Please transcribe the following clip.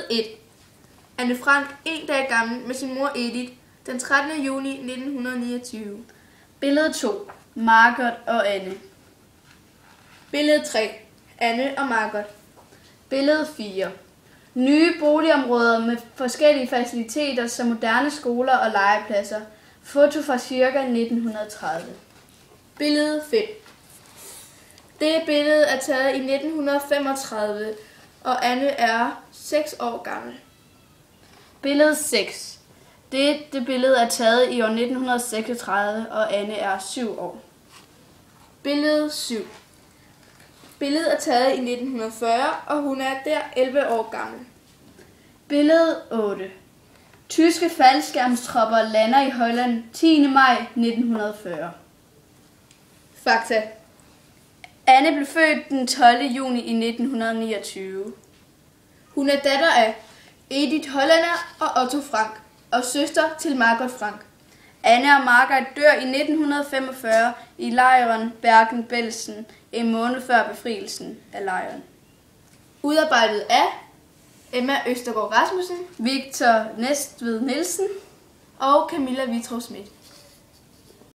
Billede 1. Anne Frank, en dag gammel, med sin mor Edith, den 13. juni 1929. Billede 2. Margot og Anne. Billede 3. Anne og Margot. Billede 4. Nye boligområder med forskellige faciliteter som moderne skoler og legepladser. Foto fra ca. 1930. Billede 5. Det billede er taget i 1935, og Anne er 6 år gammel. Billede 6. Det billede er taget i år 1936, og Anne er 7 år. Billede 7. Billedet er taget i 1940, og hun er der 11 år gammel. Billede 8. Tyske faldskærmstropper lander i Holland 10. maj 1940. Fakta. Anne blev født den 12. juni i 1929. Hun er datter af Edith Hollander og Otto Frank, og søster til Margot Frank. Anne og Margot dør i 1945 i lejren Bergen-Belsen, en måned før befrielsen af lejren. Udarbejdet af Emma Østergaard Rasmussen, Victor Næstved Nielsen og Camilla Vitrov Schmidt.